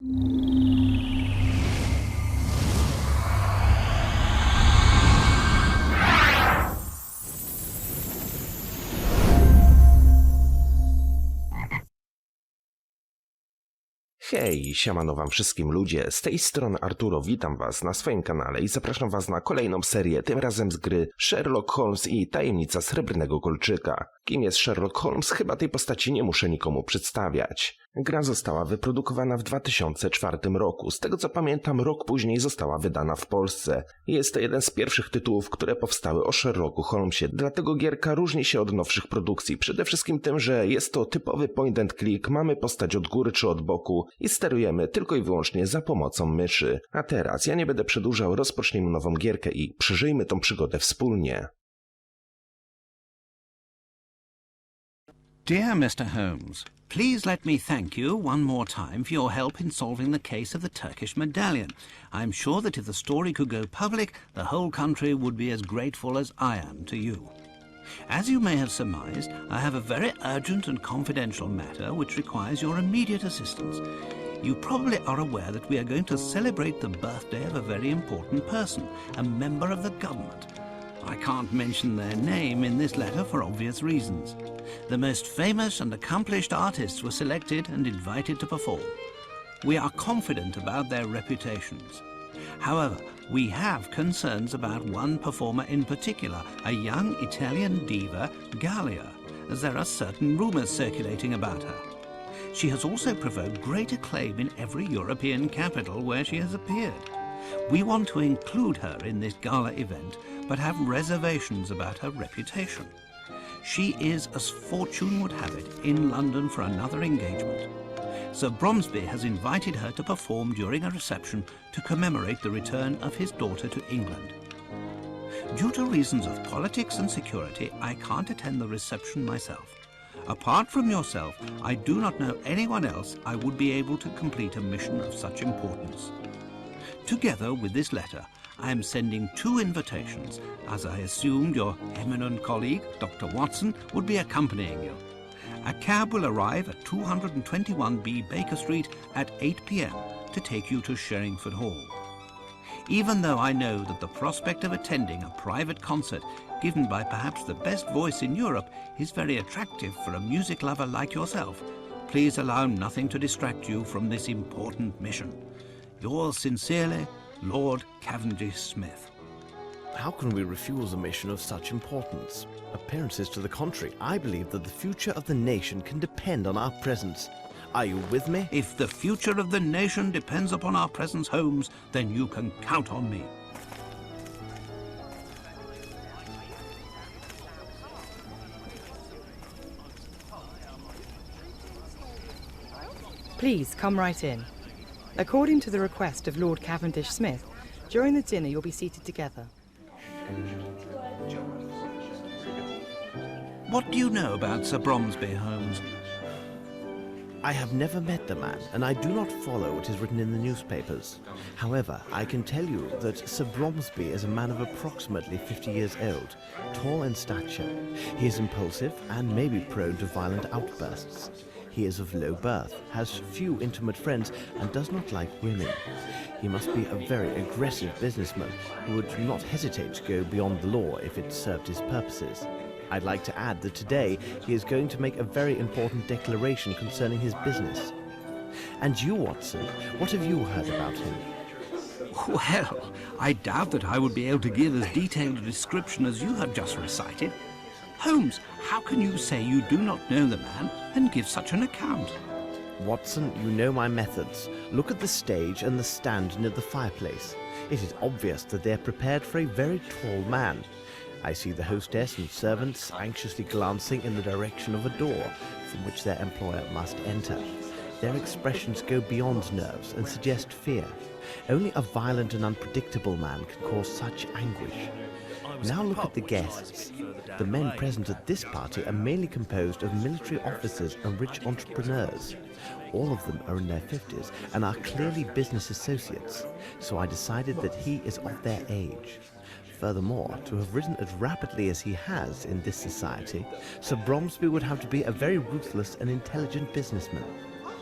Hej, siemano wam wszystkim ludzie, z tej strony Arturo, witam was na swoim kanale i zapraszam was na kolejną serię, tym razem z gry Sherlock Holmes i Tajemnica srebrnego kolczyka. Kim jest Sherlock Holmes? Chyba tej postaci nie muszę nikomu przedstawiać. Gra została wyprodukowana w 2004 roku, z tego co pamiętam rok później została wydana w Polsce. Jest to jeden z pierwszych tytułów, które powstały o Sherlocku Holmesie, dlatego gierka różni się od nowszych produkcji, przede wszystkim tym, że jest to typowy point and click, mamy postać od góry czy od boku i sterujemy tylko i wyłącznie za pomocą myszy. A teraz ja nie będę przedłużał, rozpocznijmy nową gierkę i przeżyjmy tą przygodę wspólnie. Dear Mr. Holmes, please let me thank you one more time for your help in solving the case of the Turkish medallion. I am sure that if the story could go public, the whole country would be as grateful as I am to you. As you may have surmised, I have a very urgent and confidential matter which requires your immediate assistance. You probably are aware that we are going to celebrate the birthday of a very important person, a member of the government. I can't mention their name in this letter for obvious reasons. The most famous and accomplished artists were selected and invited to perform. We are confident about their reputations. However, we have concerns about one performer in particular, a young Italian diva, Gallia, as there are certain rumors circulating about her. She has also provoked great acclaim in every European capital where she has appeared. We want to include her in this gala event, but have reservations about her reputation. She is, as fortune would have it, in London for another engagement. Sir Bromsby has invited her to perform during a reception to commemorate the return of his daughter to England. Due to reasons of politics and security, I can't attend the reception myself. Apart from yourself, I do not know anyone else I would be able to complete a mission of such importance. Together with this letter, I am sending two invitations, as I assumed your eminent colleague, Dr. Watson, would be accompanying you. A cab will arrive at 221B Baker Street at 8 p.m. to take you to Sherringford Hall. Even though I know that the prospect of attending a private concert given by perhaps the best voice in Europe is very attractive for a music lover like yourself, please allow nothing to distract you from this important mission. Yours sincerely, Lord Cavendish Smith. How can we refuse a mission of such importance? Appearances to the contrary, I believe that the future of the nation can depend on our presence. Are you with me? If the future of the nation depends upon our presence, Holmes, then you can count on me. Please come right in. According to the request of Lord Cavendish Smith, during the dinner you'll be seated together. What do you know about Sir Bromsby, Holmes? I have never met the man, and I do not follow what is written in the newspapers. However, I can tell you that Sir Bromsby is a man of approximately 50 years old, tall in stature. He is impulsive and may be prone to violent outbursts. He is of low birth, has few intimate friends, and does not like women. He must be a very aggressive businessman who would not hesitate to go beyond the law if it served his purposes. I'd like to add that today he is going to make a very important declaration concerning his business. And you, Watson, what have you heard about him? Well, I doubt that I would be able to give as detailed a description as you have just recited. Holmes, how can you say you do not know the man and give such an account? Watson, you know my methods. Look at the stage and the stand near the fireplace. It is obvious that they are prepared for a very tall man. I see the hostess and servants anxiously glancing in the direction of a door from which their employer must enter. Their expressions go beyond nerves and suggest fear. Only a violent and unpredictable man can cause such anguish. Now look at the guests. The men present at this party are mainly composed of military officers and rich entrepreneurs. All of them are in their 50s and are clearly business associates, so I decided that he is of their age. Furthermore, to have risen as rapidly as he has in this society, Sir Bromsby would have to be a very ruthless and intelligent businessman.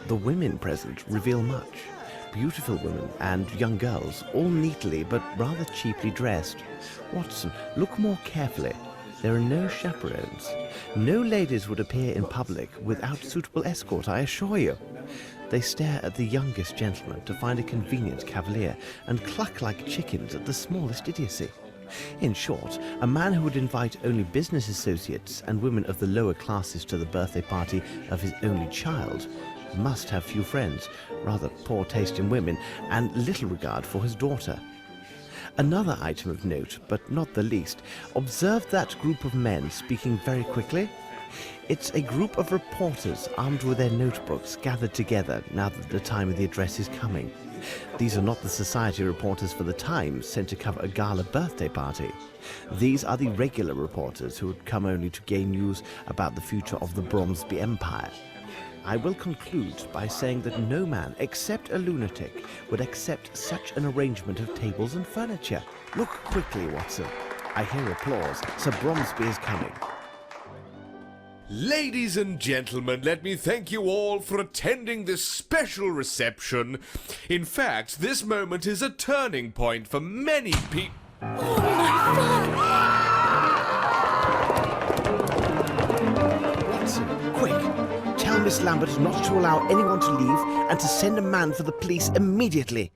The women present reveal much. beautiful women and young girls, all neatly but rather cheaply dressed. Watson, look more carefully. There are no chaperones. No ladies would appear in public without suitable escort, I assure you. They stare at the youngest gentleman to find a convenient cavalier and cluck like chickens at the smallest idiocy. In short, a man who would invite only business associates and women of the lower classes to the birthday party of his only child must have few friends, rather poor taste in women, and little regard for his daughter. Another item of note, but not the least, observe that group of men speaking very quickly. It's a group of reporters armed with their notebooks gathered together now that the time of the address is coming. These are not the society reporters for the Times sent to cover a gala birthday party. These are the regular reporters who had come only to gain news about the future of the Bromsby Empire. I will conclude by saying that no man, except a lunatic, would accept such an arrangement of tables and furniture. Look quickly, Watson. I hear applause. Sir Bromsby is coming. Ladies and gentlemen, let me thank you all for attending this special reception. In fact, this moment is a turning point for many people. Watson, quick! Tell Miss Lambert not to allow anyone to leave and to send a man for the police immediately.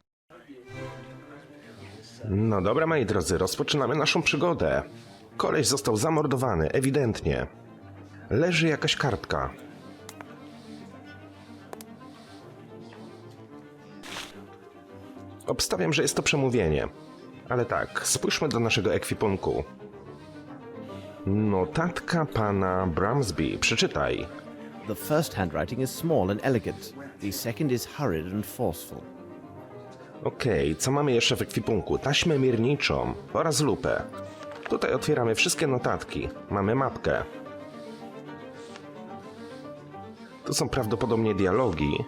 No dobra, moi drodzy, rozpoczynamy naszą przygodę. Koleś został zamordowany, ewidentnie. Leży jakaś kartka. Obstawiam, że jest to przemówienie. Ale tak, spójrzmy do naszego ekwipunku. Notatka pana Bromsby. Przeczytaj. The first handwriting is small and elegant. The second is hurried and forceful. Okej, co mamy jeszcze w ekwipunku? Taśmę mierniczą oraz lupę. Tutaj otwieramy wszystkie notatki. Mamy mapkę. Tu są prawdopodobnie dialogi,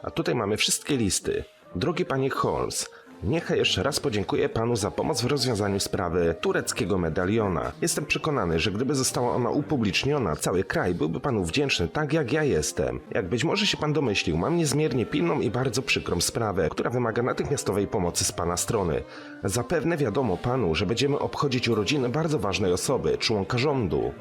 a tutaj mamy wszystkie listy. Drogi panie Holmes, niechaj jeszcze raz podziękuję panu za pomoc w rozwiązaniu sprawy tureckiego medaliona. Jestem przekonany, że gdyby została ona upubliczniona, cały kraj byłby panu wdzięczny tak jak ja jestem. Jak być może się pan domyślił, mam niezmiernie pilną i bardzo przykrą sprawę, która wymaga natychmiastowej pomocy z pana strony. Zapewne wiadomo panu, że będziemy obchodzić urodziny bardzo ważnej osoby, członka rządu.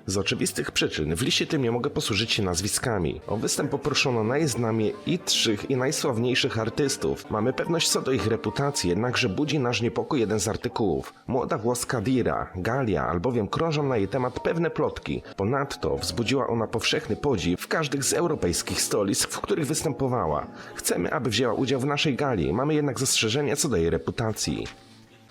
Z oczywistych przyczyn w liście tym nie mogę posłużyć się nazwiskami. O występ poproszono najznamitszych i najsławniejszych artystów. Mamy pewność co do ich reputacji, jednakże budzi nasz niepokój jeden z artykułów. Młoda włoska Dira, Galia, albowiem krążą na jej temat pewne plotki. Ponadto wzbudziła ona powszechny podziw w każdych z europejskich stolic, w których występowała. Chcemy, aby wzięła udział w naszej gali, mamy jednak zastrzeżenia co do jej reputacji.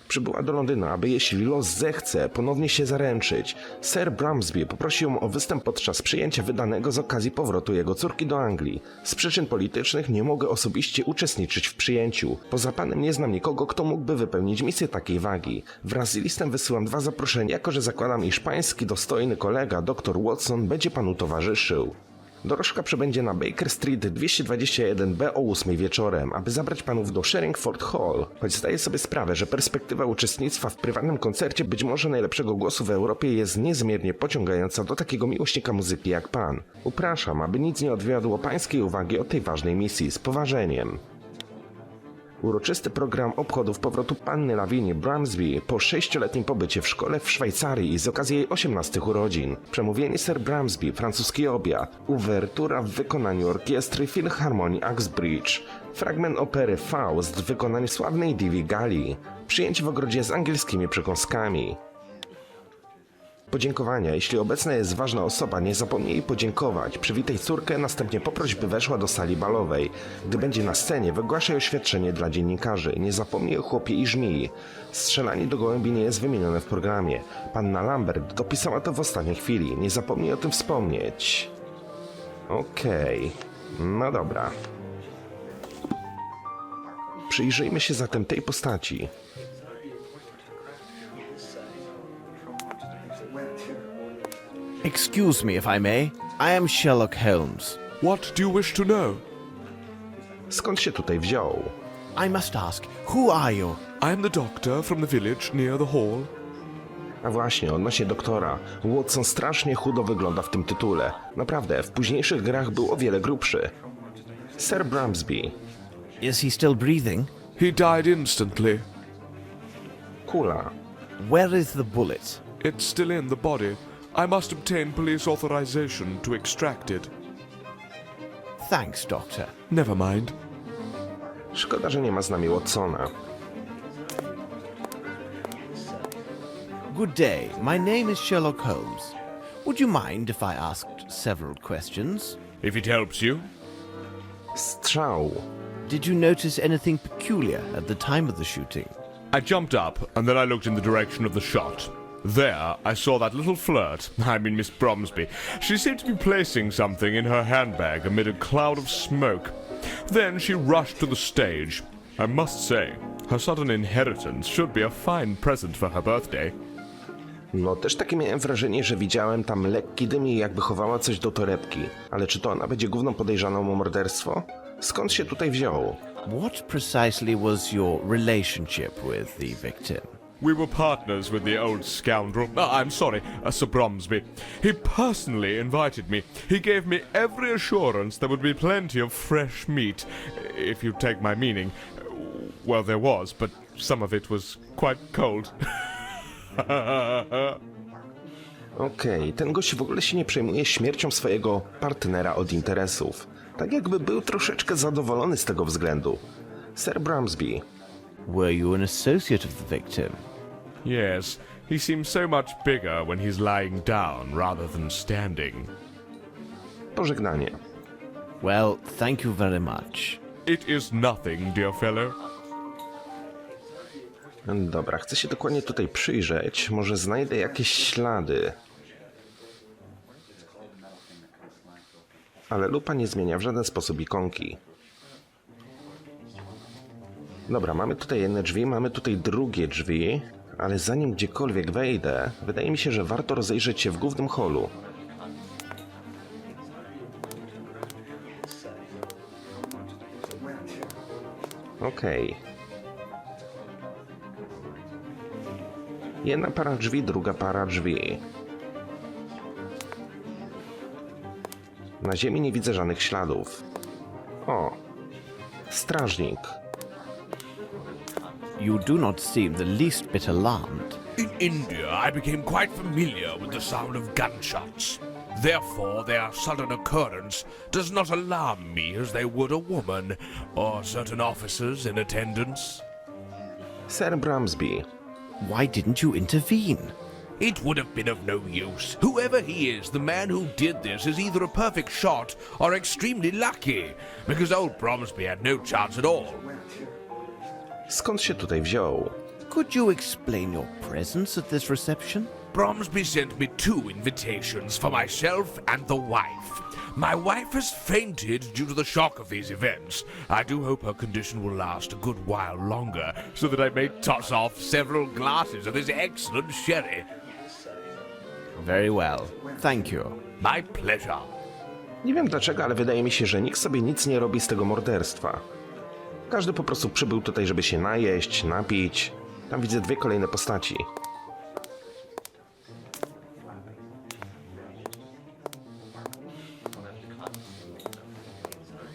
Przybyła do Londynu, aby jeśli los zechce, ponownie się zaręczyć. Sir Bromsby poprosił ją o występ podczas przyjęcia wydanego z okazji powrotu jego córki do Anglii. Z przyczyn politycznych nie mogę osobiście uczestniczyć w przyjęciu. Poza panem nie znam nikogo, kto mógłby wypełnić misję takiej wagi. Wraz z listem wysyłam 2 zaproszenia, jako że zakładam, iż pański dostojny kolega, dr Watson, będzie panu towarzyszył. Dorożka przebędzie na Baker Street 221B o 8 wieczorem, aby zabrać panów do Sherringford Hall. Choć zdaję sobie sprawę, że perspektywa uczestnictwa w prywatnym koncercie być może najlepszego głosu w Europie jest niezmiernie pociągająca do takiego miłośnika muzyki jak pan. Upraszam, aby nic nie odwiodło pańskiej uwagi od tej ważnej misji. Z poważeniem. Uroczysty program obchodów powrotu panny Lavinii Bromsby po 6-letnim pobycie w szkole w Szwajcarii i z okazji jej 18 urodzin. Przemówienie Sir Bromsby, francuski obiad, uwertura w wykonaniu orkiestry Filharmonii Uxbridge, fragment opery Faust w wykonaniu sławnej diwy Galii, przyjęcie w ogrodzie z angielskimi przekąskami. Podziękowania. Jeśli obecna jest ważna osoba, nie zapomnij jej podziękować. Przywitaj córkę, następnie poproś, by weszła do sali balowej. Gdy będzie na scenie, wygłaszaj oświadczenie dla dziennikarzy. Nie zapomnij o chłopie i żmii. Strzelanie do gołębi nie jest wymienione w programie. Panna Lambert dopisała to w ostatniej chwili. Nie zapomnij o tym wspomnieć. Okej. No dobra. Przyjrzyjmy się zatem tej postaci. Excuse me, if I may. I am Sherlock Holmes. What do you wish to know? Skąd się tutaj wziął? I must ask, who are you? I am the doctor from the village near the hall. A właśnie, odnośnie doktora. Watson strasznie chudo wygląda w tym tytule. Naprawdę, w późniejszych grach był o wiele grubszy. Sir Bromsby. Is he still breathing? He died instantly. Kula. Where is the bullet? It's still in the body. I must obtain police authorization to extract it. Thanks, Doctor. Never mind. Szkoda, że nie ma z nami Watsona. Good day. My name is Sherlock Holmes. Would you mind if I asked several questions? If it helps you. Strzał. Did you notice anything peculiar at the time of the shooting? I jumped up, and then I looked in the direction of the shot. There, I saw that little flirt, Miss Bromsby. She seemed to be placing something in her handbag amid a cloud of smoke. Then she rushed to the stage. I must say, her sudden inheritance should be a fine present for her birthday. No, też takie miałem wrażenie, że widziałem tam lekki dym i jakby chowała coś do torebki. Ale czy to ona będzie główną podejrzaną o morderstwo? Skąd się tutaj wziął? What precisely was your relationship with the victim? We were partners with the old scoundrel. I'm sorry, Sir Bromsby. He personally invited me. He gave me every assurance there would be plenty of fresh meat, if you take my meaning. Well, there was, but some of it was quite cold. Okej, ten gość w ogóle się nie przejmuje śmiercią swojego partnera od interesów. Tak jakby był troszeczkę zadowolony z tego względu. Sir Bromsby. Were you an associate of the victim? Yes, he seems so much bigger when he's lying down rather than standing. Pożegnanie. Well, thank you very much. It is nothing, dear fellow. Dobra, chcę się dokładnie tutaj przyjrzeć. Może znajdę jakieś ślady. Ale lupa nie zmienia w żaden sposób ikonki. Dobra, mamy tutaj jedne drzwi, mamy tutaj drugie drzwi. Ale zanim gdziekolwiek wejdę, wydaje mi się, że warto rozejrzeć się w głównym holu. Okej. Jedna para drzwi, druga para drzwi. Na ziemi nie widzę żadnych śladów. O! Strażnik. You do not seem the least bit alarmed. In India, I became quite familiar with the sound of gunshots. Therefore, their sudden occurrence does not alarm me as they would a woman or certain officers in attendance. Sir Bromsby. Why didn't you intervene? It would have been of no use. Whoever he is, the man who did this is either a perfect shot or extremely lucky, because old Bromsby had no chance at all. Skąd się tutaj wziął? Could you explain your presence at this reception? Bromsby sent me 2 invitations for myself and the wife. My wife has fainted due to the shock of these events. I do hope her condition will last a good while longer, so that I may toss off several glasses of this excellent sherry. Very well. Thank you. My pleasure. Nie wiem dlaczego, ale wydaje mi się, że nikt sobie nic nie robi z tego morderstwa. Każdy po prostu przybył tutaj, żeby się najeść, napić. Tam widzę 2 kolejne postaci.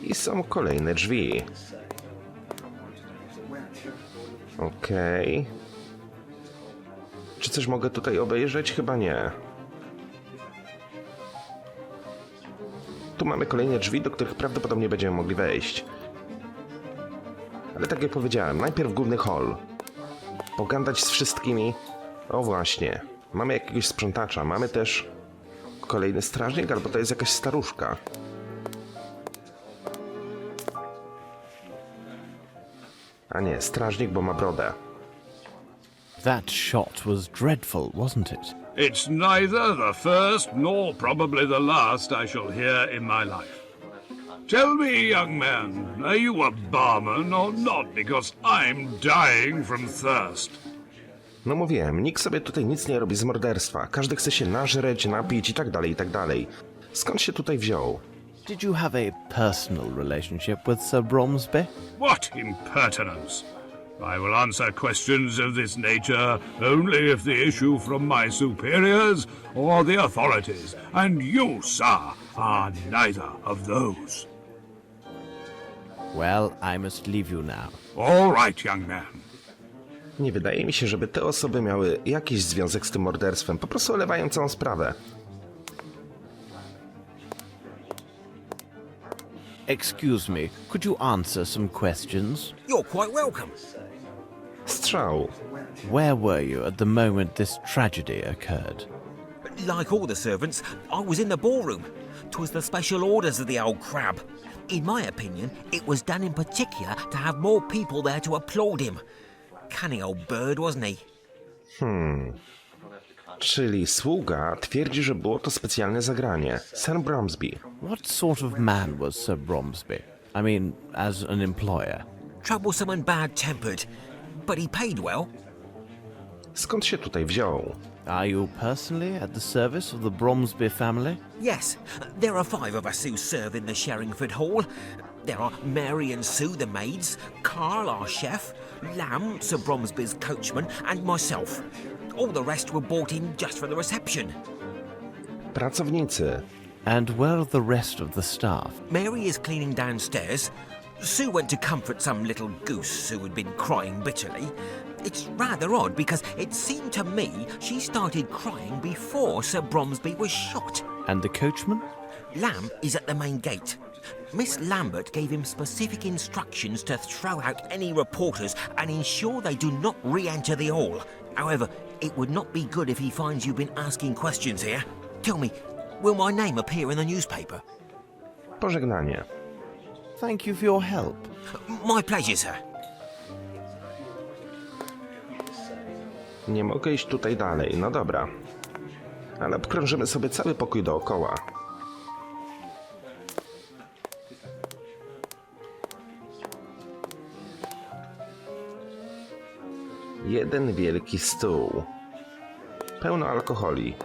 I są kolejne drzwi. Okej. Czy coś mogę tutaj obejrzeć? Chyba nie. Tu mamy kolejne drzwi, do których prawdopodobnie będziemy mogli wejść. Ale tak jak powiedziałem, najpierw główny hall. Pogadać z wszystkimi. O właśnie. Mamy jakiegoś sprzątacza. Mamy też kolejny strażnik, albo to jest jakaś staruszka. A nie, strażnik, bo ma brodę. That shot was dreadful, wasn't it? It's neither the first nor probably the last I shall hear in my life. Tell me, young man, are you a barman or not? Because I'm dying from thirst. No mówiłem, nikt sobie tutaj nic nie robi z morderstwa. Każdy chce się nażreć, napić i tak dalej, i tak dalej. Skąd się tutaj wziął? Did you have a personal relationship with Sir Bromsby? What impertinence! I will answer questions of this nature only if they issue from my superiors or the authorities, and you, sir, are neither of those. Well, I must leave you now. All right, young man. Nie wydaje mi się, żeby te osoby miały jakiś związek z tym morderstwem. Po prostu olewają całą sprawę. Excuse me, could you answer some questions? You're quite welcome. Strzał. Where were you at the moment this tragedy occurred? Like all the servants, I was in the ballroom. 'Twas the special orders of the old crab. In my opinion, it was done in particular to have more people there to applaud him. Cunning old bird, wasn't he? Czyli sługa twierdzi, że było to specjalne zagranie. Sir Bromsby. What sort of man was Sir Bromsby? I mean, as an employer. Troublesome and bad-tempered, but he paid well. Skąd się tutaj wziął? Are you personally at the service of the Bromsby family? Yes, there are 5 of us who serve in the Sherringford Hall. There are Mary and Sue, the maids, Carl, our chef, Lamb, Sir Bromsby's coachman, and myself. All the rest were brought in just for the reception. Pracownicy. And where are the rest of the staff? Mary is cleaning downstairs. Sue went to comfort some little goose who had been crying bitterly. It's rather odd because it seemed to me she started crying before Sir Bromsby was shot. And the coachman? Lamb is at the main gate. Miss Lambert gave him specific instructions to throw out any reporters and ensure they do not re-enter the hall. However, it would not be good if he finds you've been asking questions here. Tell me, will my name appear in the newspaper? Pożegnanie. Thank you for your help. My pleasure, sir. Nie mogę iść tutaj dalej, no dobra. Ale obkrążymy sobie cały pokój dookoła. Jeden wielki stół. Pełno alkoholi.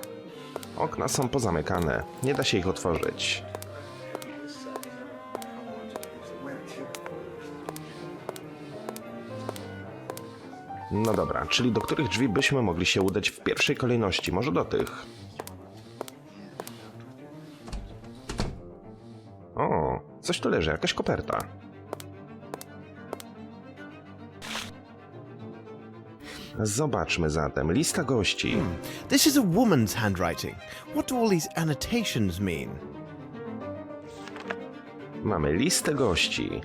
Okna są pozamykane, nie da się ich otworzyć. No dobra, czyli do których drzwi byśmy mogli się udać w pierwszej kolejności? Może do tych? O, coś tu leży, jakaś koperta. Zobaczmy zatem. Lista gości. This is a woman's handwriting. What do all these annotations mean? Mamy listę gości.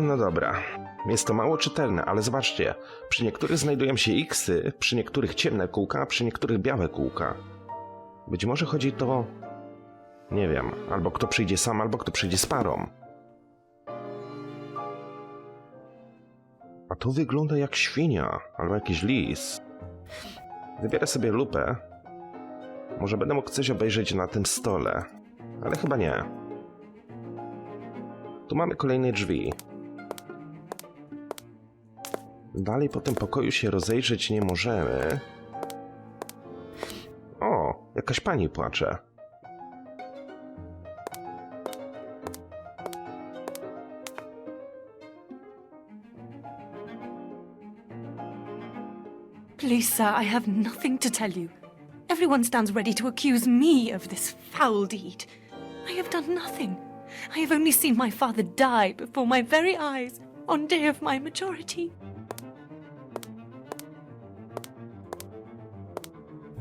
No dobra. Jest to mało czytelne, ale zobaczcie. Przy niektórych znajdują się X-y, przy niektórych ciemne kółka, a przy niektórych białe kółka. Być może chodzi to... Nie wiem. Albo kto przyjdzie sam, albo kto przyjdzie z parą. A to wygląda jak świnia, albo jakiś lis. Wybiorę sobie lupę. Może będę mógł coś obejrzeć na tym stole. Ale chyba nie. Tu mamy kolejne drzwi. Dalej po tym pokoju się rozejrzeć nie możemy. O, jakaś pani płacze. Please, sir, I have nothing to tell you. Everyone stands ready to accuse me of this foul deed. I have done nothing. I have only seen my father die before my very eyes on day of my majority.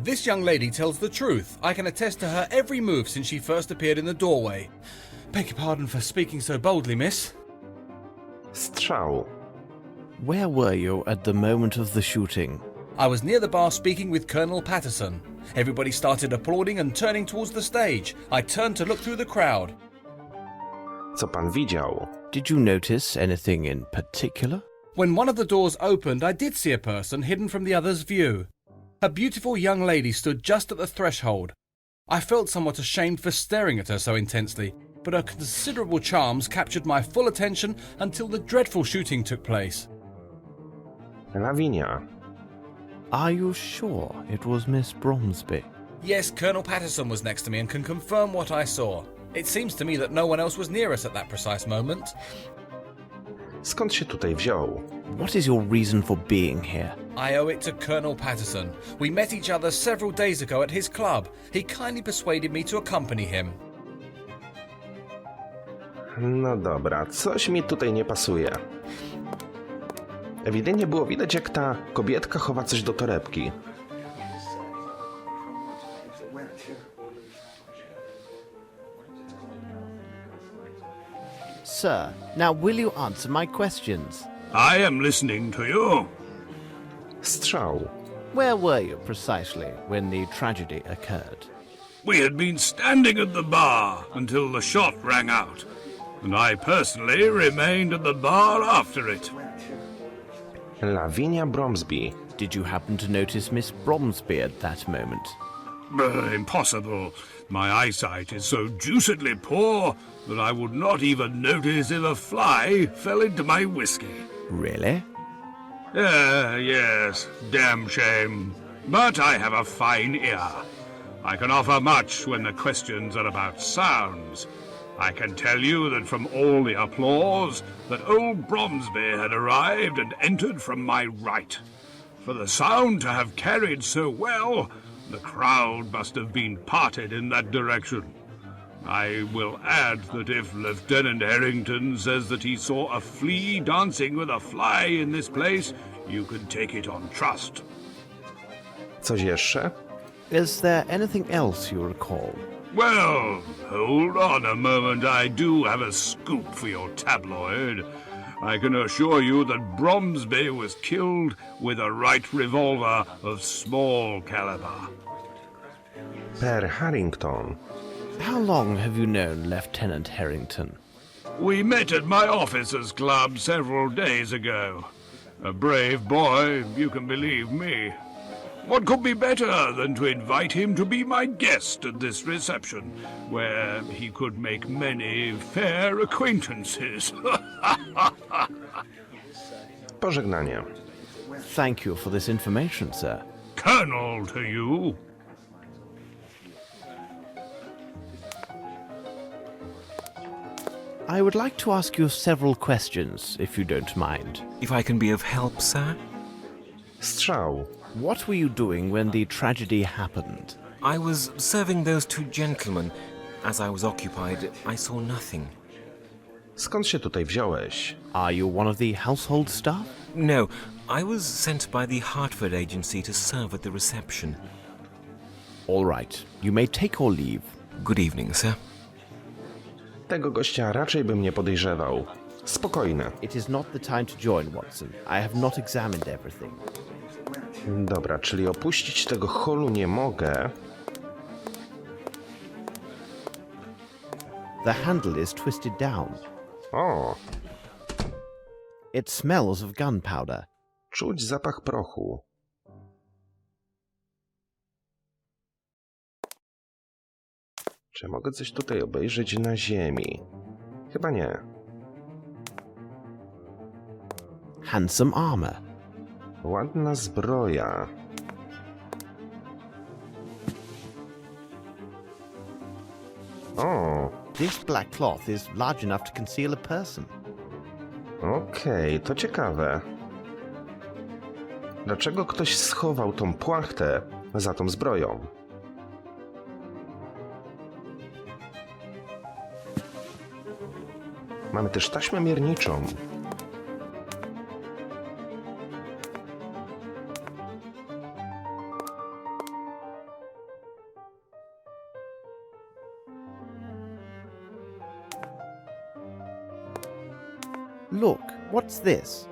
This young lady tells the truth. I can attest to her every move since she first appeared in the doorway. Beg your pardon for speaking so boldly, miss. Strzał. Where were you at the moment of the shooting? I was near the bar speaking with Colonel Patterson. Everybody started applauding and turning towards the stage. I turned to look through the crowd. Co pan widział? Did you notice anything in particular? When one of the doors opened, I did see a person hidden from the other's view. A beautiful young lady stood just at the threshold. I felt somewhat ashamed for staring at her so intensely, but her considerable charms captured my full attention until the dreadful shooting took place. Lavinia. Are you sure it was Miss Bromsby? Yes, Colonel Patterson was next to me and can confirm what I saw. It seems to me that no one else was near us at that precise moment. Skąd się tutaj wziął? What is your reason for being here? I owe it to Colonel Patterson. We met each other several days ago at his club. He kindly persuaded me to accompany him. No dobra, coś mi tutaj nie pasuje. Ewidentnie było widać, jak ta kobietka chowa coś do torebki. Sir, now will you answer my questions? I am listening to you. Strzał. Where were you precisely when the tragedy occurred? We had been standing at the bar until the shot rang out, and I personally remained at the bar after it. Lavinia Bromsby. Did you happen to notice Miss Bromsby at that moment? Impossible. My eyesight is so deucedly poor that I would not even notice if a fly fell into my whiskey. Really? Yes, damn shame. But I have a fine ear. I can offer much when the questions are about sounds. I can tell you that from all the applause, that old Bromsby had arrived and entered from my right. For the sound to have carried so well, the crowd must have been parted in that direction. I will add that if Lieutenant Harrington says that he saw a flea dancing with a fly in this place, you can take it on trust. Coś jeszcze? Is there anything else you recall? Well, hold on a moment. I do have a scoop for your tabloid. I can assure you that Bromsby was killed with a right revolver of small caliber. Per Harrington. How long have you known Lieutenant Harrington? We met at my officers' club several days ago. A brave boy, you can believe me. What could be better than to invite him to be my guest at this reception, where he could make many fair acquaintances? Pożegnanie. Thank you for this information, sir. Colonel to you. I would like to ask you several questions, if you don't mind. If I can be of help, sir? Strzał. What were you doing when the tragedy happened? I was serving those two gentlemen. As I was occupied, I saw nothing. Skąd się tutaj wziąłeś? Are you one of the household staff? No, I was sent by the Hartford agency to serve at the reception. All right. You may take or leave. Good evening, sir. Tego gościa raczej bym nie podejrzewał. Spokojne. It is not the time to join, Watson. I have not examined everything. Dobra, czyli opuścić tego holu nie mogę. The handle is twisted down. O, It smells of gunpowder. czuć zapach prochu. Czy mogę coś tutaj obejrzeć na ziemi? Chyba nie. Handsome armor. Ładna zbroja. O, This black cloth is large enough to conceal a person. okej, to ciekawe. Dlaczego ktoś schował tą płachtę za tą zbroją? Mamy też taśmę mierniczą. Look, what's this?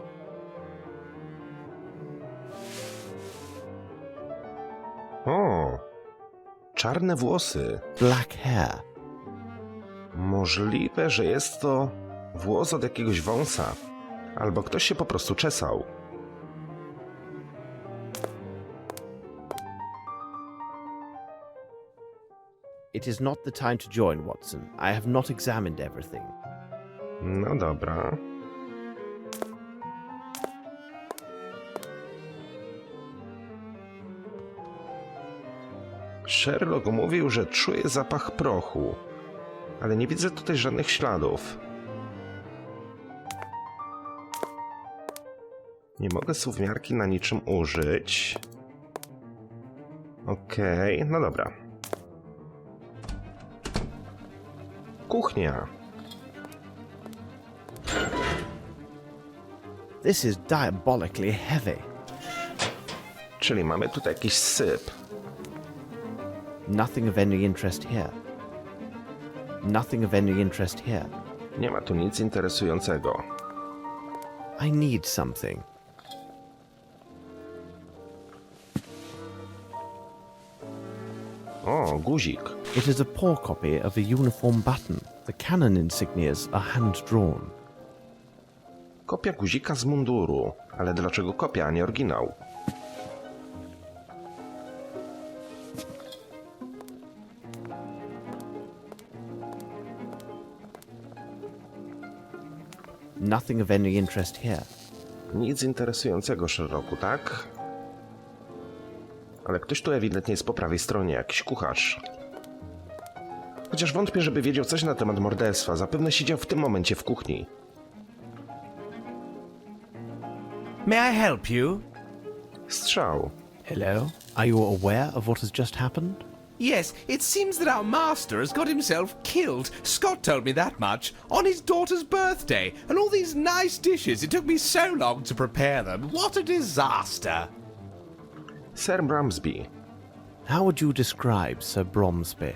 O, czarne włosy. Black hair. Możliwe, że jest to włos od jakiegoś wąsa. Albo ktoś się po prostu czesał. It is not the time to join, Watson. I have not examined everything. No dobra. Sherlock mówił, że czuje zapach prochu, ale nie widzę tutaj żadnych śladów. Nie mogę suwmiarki na niczym użyć. Okej, no dobra. Kuchnia. This is diabolically heavy. Czyli mamy tutaj jakiś syp. Nothing of any interest here. Nothing of any interest here. Nie ma tu nic interesującego. I need something. O, guzik. It is a poor copy of a uniform button. The cannon insignias are hand-drawn. Kopia guzika z munduru. Ale dlaczego kopia, a nie oryginał? Nothing of any interest here. Nic interesującego, Sherlocku, tak? Ale ktoś tu ewidentnie jest po prawej stronie, jakiś kucharz. Chociaż wątpię, żeby wiedział coś na temat morderstwa. Zapewne siedział w tym momencie w kuchni. May I help you? Strzał. Hello? Are you aware of what has just happened? Yes, it seems that our master has got himself killed. Scott told me that much. On his daughter's birthday. And all these nice dishes. It took me so long to prepare them. What a disaster. Sir Bromsby. How would you describe Sir Bromsby?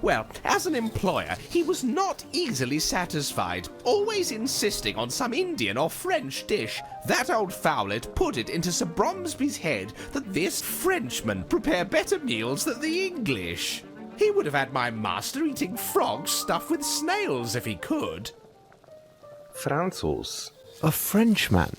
Well, as an employer, he was not easily satisfied, always insisting on some Indian or French dish. That old fowlet put it into Sir Bromsby's head that this Frenchman prepared better meals than the English. He would have had my master eating frogs stuffed with snails if he could. Francuz. A Frenchman?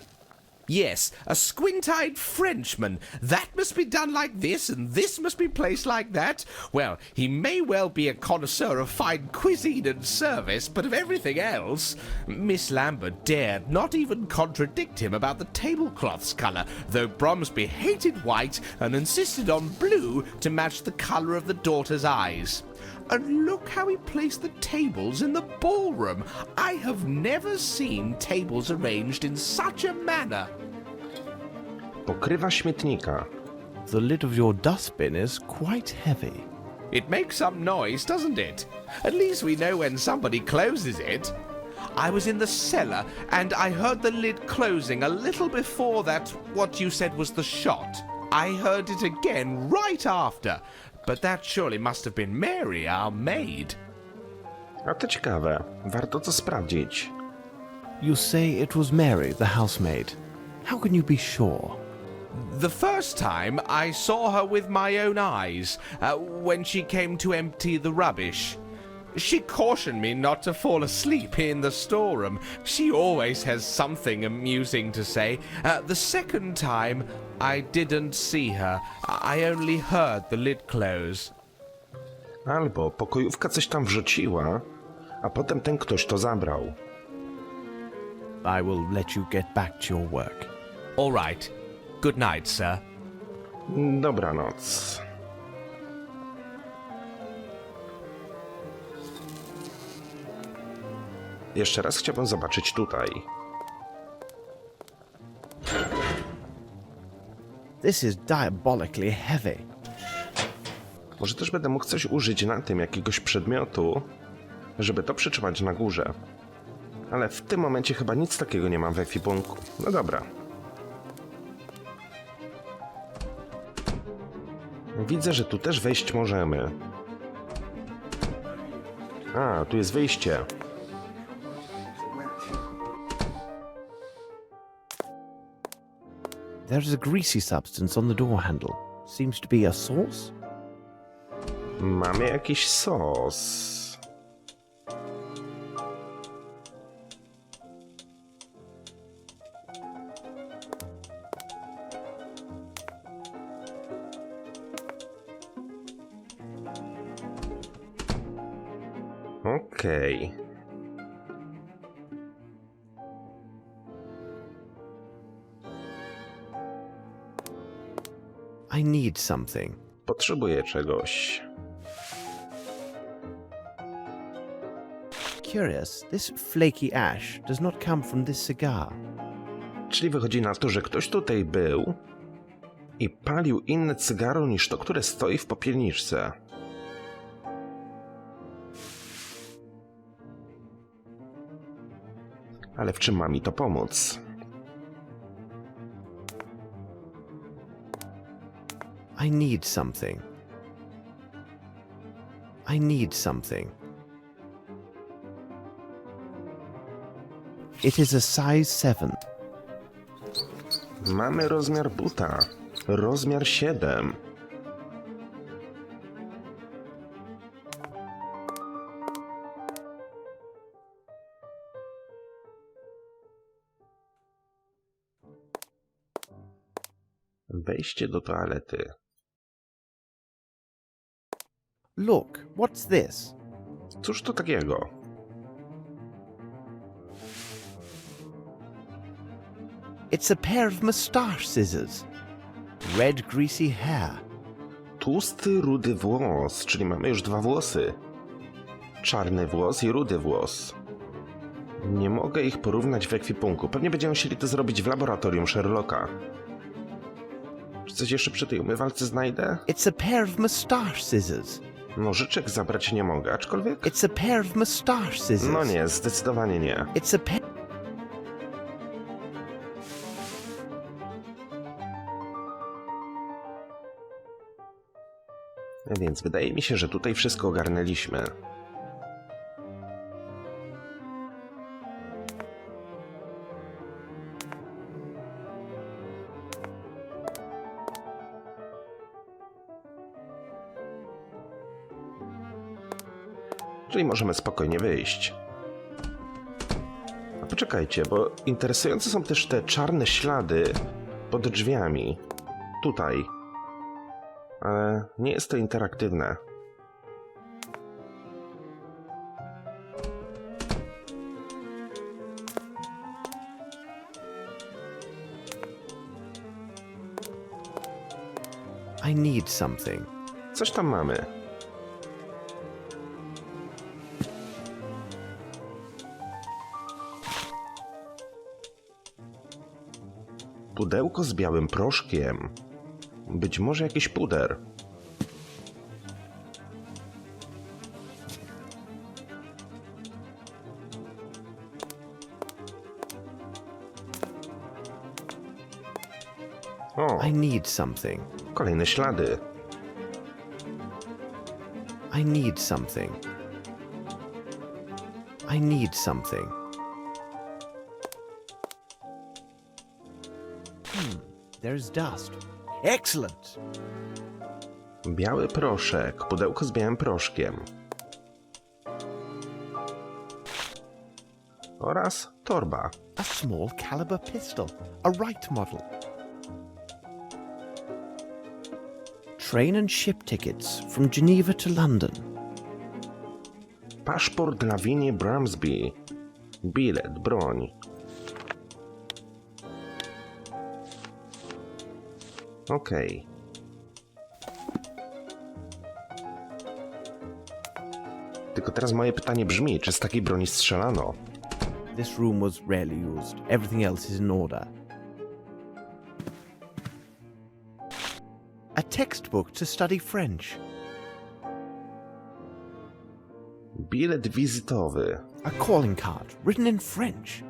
Yes, a squint-eyed Frenchman. That must be done like this, and this must be placed like that. Well, he may well be a connoisseur of fine cuisine and service, but of everything else, Miss Lambert dared not even contradict him about the tablecloth's colour, though Bromsby hated white and insisted on blue to match the colour of the daughter's eyes. And look how he placed the tables in the ballroom. I have never seen tables arranged in such a manner. Pokrywa śmietnika. The lid of your dustbin is quite heavy. It makes some noise, doesn't it? At least we know when somebody closes it. I was in the cellar, and I heard the lid closing a little before that, what you said was the shot. I heard it again right after. But that surely must have been Mary, our maid. A to ciekawe. Warto to sprawdzić. You say it was Mary, the housemaid. How can you be sure? The first time I saw her with my own eyes, when she came to empty the rubbish. She cautioned me not to fall asleep in the storeroom. She always has something amusing to say. The second time, I didn't see her. I only heard the lid close. Albo pokojówka coś tam wrzuciła, a potem ten ktoś to zabrał. I will let you get back to your work. All right. Good night, sir. Dobranoc. Jeszcze raz chciałbym zobaczyć tutaj. This is diabolically heavy. Może też będę mógł coś użyć na tym, jakiegoś przedmiotu, żeby to przytrzymać na górze. Ale w tym momencie chyba nic takiego nie mam w ekwipunku. No dobra. Widzę, że tu też wejść możemy. A, tu jest wyjście. There is a greasy substance on the door handle. Seems to be a sauce? Mamy jakiś sos. Okej. I need something. Potrzebuję czegoś. Curious, this flaky ash does not come from this cigar. Czyli wychodzi na to, że ktoś tutaj był i palił inne cygaro niż to, które stoi w popielniczce. Ale w czym ma mi to pomóc? I need something. I need something. It is a size 7. Mamy rozmiar buta. Rozmiar 7. Wejście do toalety. Look, what's this? Cóż to takiego? It's a pair of moustache scissors. Red greasy hair. Tłusty, rudy włos, czyli mamy już 2 włosy. Czarny włos i rudy włos. Nie mogę ich porównać w ekwipunku. Pewnie będziemy musieli to zrobić w laboratorium Sherlocka. Czy coś jeszcze przy tej umywalce znajdę? It's a pair of moustache scissors. Nożyczek zabrać nie mogę, aczkolwiek... It's a pair of moustache scissors. No nie, zdecydowanie nie. It's a pair... Więc wydaje mi się, że tutaj wszystko ogarnęliśmy. Czyli możemy spokojnie wyjść. A poczekajcie, bo interesujące są też te czarne ślady pod drzwiami. Tutaj. Ale nie jest to interaktywne. I need something. Coś tam mamy. Pudełko z białym proszkiem. Być może jakiś puder. O, I need something. kolejne ślady. I need something. I need something. There's dust. Excellent! Biały proszek, pudełko z białym proszkiem. Oraz torba. A small caliber pistol. A Wright model. Train and ship tickets from Geneva to London. Paszport Lavinii Bromsby. Bilet, broń. Okej. Tylko teraz moje pytanie brzmi, czy z takiej broni strzelano? This room was rarely used. Everything else is in order. A textbook to study French. Bilet wizytowy. A calling card written in French.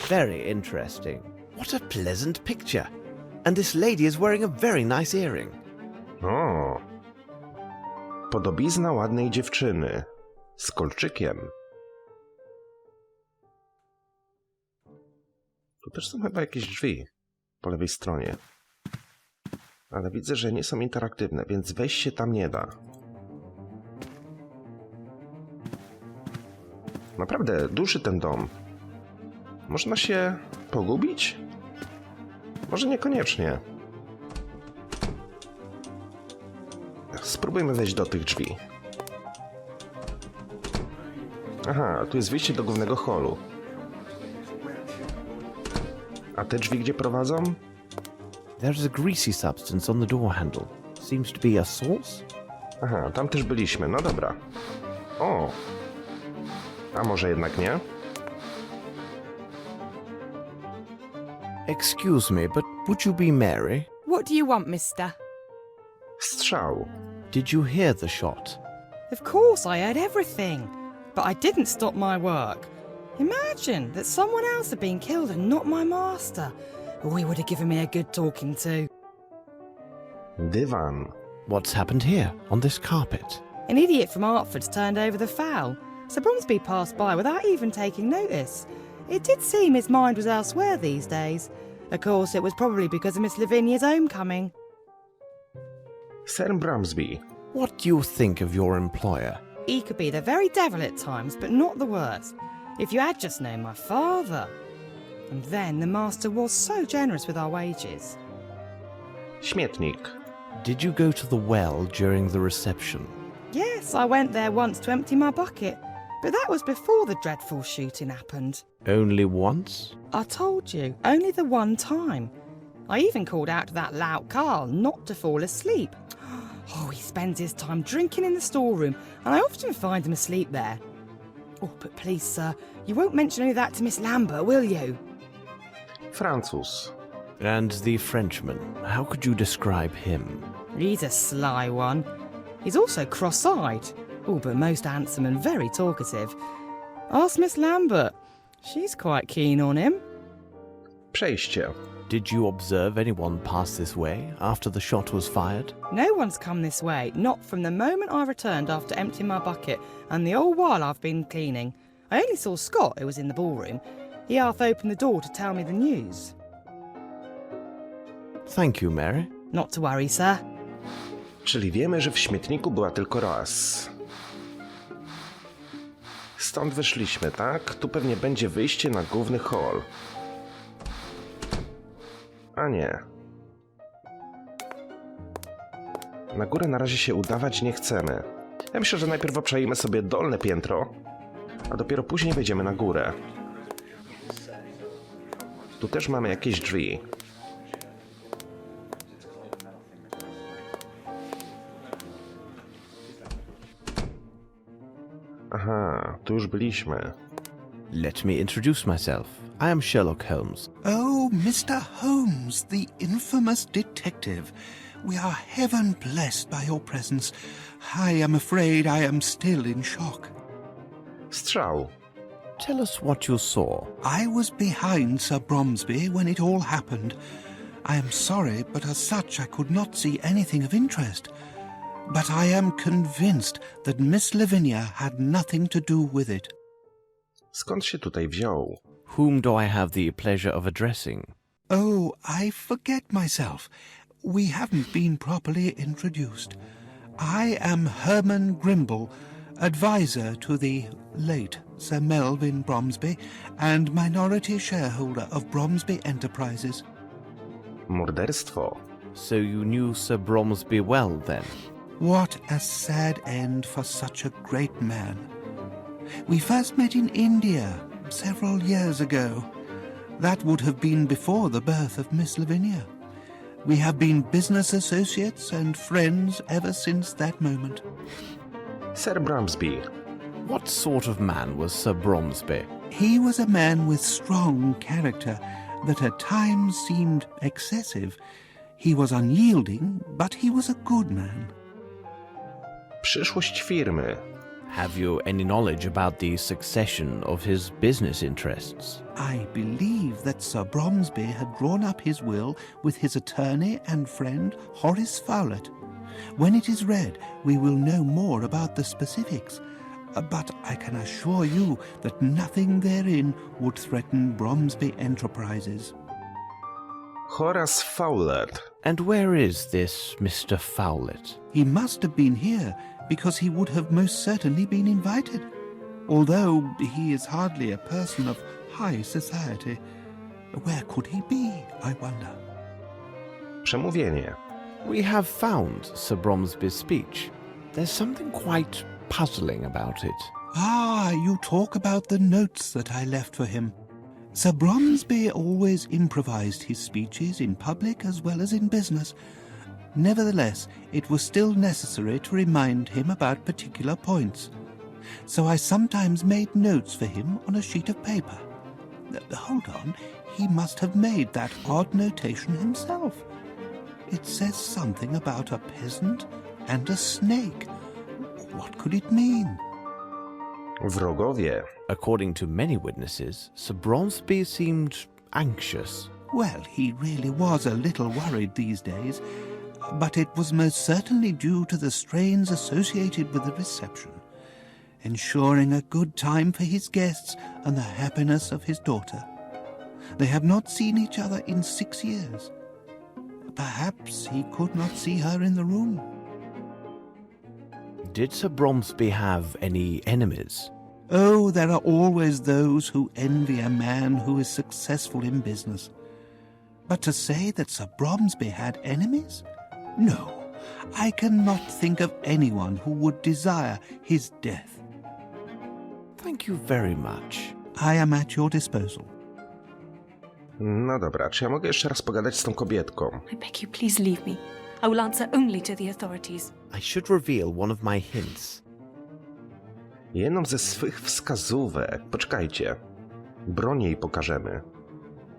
Very interesting. What a pleasant picture. And this lady is wearing a very nice earring. O! Podobizna ładnej dziewczyny. Z kolczykiem. Tu też są chyba jakieś drzwi. Po lewej stronie. Ale widzę, że nie są interaktywne, więc wejść się tam nie da. Naprawdę, duży ten dom. Można się pogubić? Może niekoniecznie. Spróbujmy wejść do tych drzwi. Aha, tu jest wyjście do głównego holu. A te drzwi gdzie prowadzą? There's a greasy substance on the door handle. Seems to be a sauce? Aha, tam też byliśmy, no dobra. O! A może jednak nie? Excuse me, but would you be Mary? What do you want, mister? Strzał. Did you hear the shot? Of course I heard everything, but I didn't stop my work. Imagine that someone else had been killed and not my master. Oh, he would have given me a good talking to. Dywan. What's happened here, on this carpet? An idiot from Hertford's turned over the fowl. Sir Bromsby passed by without even taking notice. It did seem his mind was elsewhere these days. Of course, it was probably because of Miss Lavinia's homecoming. Sir Bromsby. What do you think of your employer? He could be the very devil at times, but not the worst. If you had just known my father. And then the master was so generous with our wages. Śmietnik. Did you go to the well during the reception? Yes, I went there once to empty my bucket, but that was before the dreadful shooting happened. Only once? I told you, only the one time. I even called out to that lout Carl not to fall asleep. Oh, he spends his time drinking in the storeroom, and I often find him asleep there. Oh, but please, sir, you won't mention any of that to Miss Lambert, will you? Francuz. And the Frenchman, how could you describe him? He's a sly one. He's also cross-eyed. Oh, but most handsome and very talkative. Ask Miss Lambert. She's quite keen on him. Przejście. Did you observe anyone pass this way after the shot was fired? No one's come this way, not from the moment I returned after emptying my bucket, and the whole while I've been cleaning. I only saw Scott, who was in the ballroom. He half opened the door to tell me the news. Thank you, Mary. Not to worry, sir. Czyli wiemy, że w śmietniku była tylko raz. Stąd wyszliśmy, tak? Tu pewnie będzie wyjście na główny hall. A nie. Na górę na razie się udawać nie chcemy. Ja myślę, że najpierw obczajmy sobie dolne piętro, a dopiero później wejdziemy na górę. Tu też mamy jakieś drzwi. Aha, tu już byliśmy. Let me introduce myself. I am Sherlock Holmes. Oh, Mr. Holmes, the infamous detective. We are heaven blessed by your presence. I am afraid I am still in shock. Strzał. Tell us what you saw. I was behind Sir Bromsby when it all happened. I am sorry, but as such I could not see anything of interest. But I am convinced that Miss Lavinia had nothing to do with it. Skąd się tutaj wziął? Whom do I have the pleasure of addressing? Oh, I forget myself. We haven't been properly introduced. I am Hermanna Grimble, advisor to the late Sir Melvyna Bromsby and minority shareholder of Bromsby Enterprises. Morderstwo. So you knew Sir Bromsby well, then? What a sad end for such a great man. We first met in India several years ago. That would have been before the birth of Miss Lavinia. We have been business associates and friends ever since that moment. Sir Bromsby. What sort of man was Sir Bromsby? He was a man with strong character that at times seemed excessive. He was unyielding, but he was a good man. Przyszłość firmy. Have you any knowledge about the succession of his business interests? I believe that Sir Bromsby had drawn up his will with his attorney and friend Horace Fowlett. When it is read, we will know more about the specifics. But I can assure you that nothing therein would threaten Bromsby Enterprises. Horace Fowlett. And where is this Mr. Fowlett? He must have been here, because he would have most certainly been invited. Although he is hardly a person of high society. Where could he be, I wonder? Przemówienie. We have found Sir Bromsby's speech. There's something quite puzzling about it. Ah, you talk about the notes that I left for him. Sir Bromsby always improvised his speeches in public as well as in business. Nevertheless, it was still necessary to remind him about particular points. So I sometimes made notes for him on a sheet of paper. Hold on, he must have made that odd notation himself. It says something about a peasant and a snake. What could it mean? Wrogowie. According to many witnesses, Sir Bromsby seemed anxious. Well, he really was a little worried these days, but it was most certainly due to the strains associated with the reception, ensuring a good time for his guests and the happiness of his daughter. They have not seen each other in 6 years. Perhaps he could not see her in the room. Did Sir Bromsby have any enemies? Oh, there are always those who envy a man who is successful in business. But to say that Sir Bromsby had enemies? No, I cannot think of anyone who would desire his death. Thank you very much. I am at your disposal. No dobra, czy ja mogę jeszcze raz pogadać z tą kobietką? I beg you, please leave me. I will answer only to the authorities. I should reveal one of my hints. Jedną ze swych wskazówek. Poczekajcie. Broń jej pokażemy.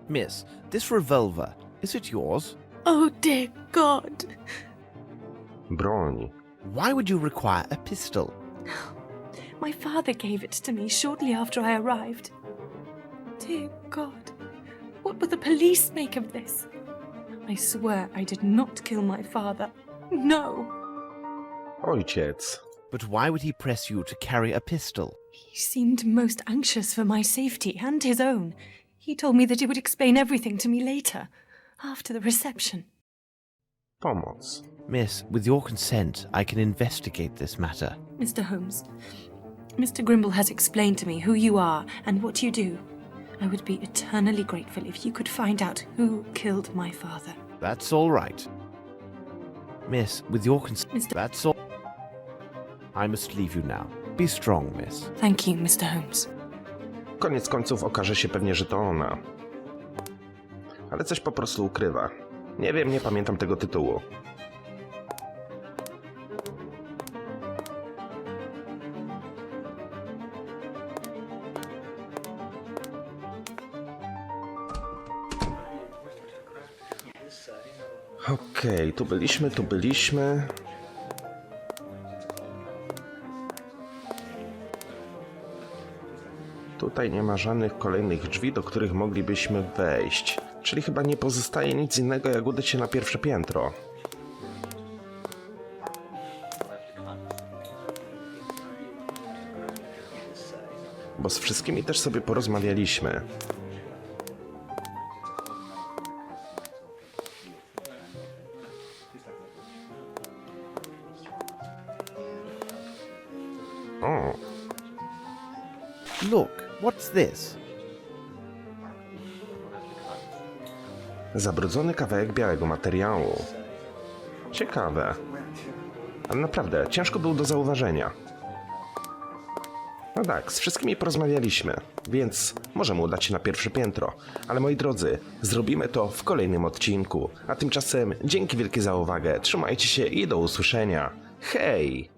Miss, this revolver, is it yours? Oh, dear God. Broń. Why would you require a pistol? My father gave it to me shortly after I arrived. Dear God, what will the police make of this? I swear I did not kill my father. No. Ojciec. But why would he press you to carry a pistol? He seemed most anxious for my safety and his own. He told me that he would explain everything to me later, after the reception. Pomoc. Miss, with your consent, I can investigate this matter. Mr. Holmes, Mr. Grimble has explained to me who you are and what you do. I would be eternally grateful if you could find out who killed my father. That's all right. Miss, with your consent, Mr. that's all. I must leave you now. Be strong, miss. Thank you, Mr. Holmes. Koniec końców okaże się pewnie, że to ona. Ale coś po prostu ukrywa. Nie wiem, nie pamiętam tego tytułu. Okej, tu byliśmy. Tutaj nie ma żadnych kolejnych drzwi, do których moglibyśmy wejść. Czyli chyba nie pozostaje nic innego, jak udać się na pierwsze piętro. Bo z wszystkimi też sobie porozmawialiśmy. O. Look, what's this? Zabrudzony kawałek białego materiału. Ciekawe. Ale naprawdę, ciężko był do zauważenia. No tak, z wszystkimi porozmawialiśmy, więc możemy udać się na pierwsze piętro. Ale moi drodzy, zrobimy to w kolejnym odcinku. A tymczasem dzięki wielkie za uwagę, trzymajcie się i do usłyszenia. Hej!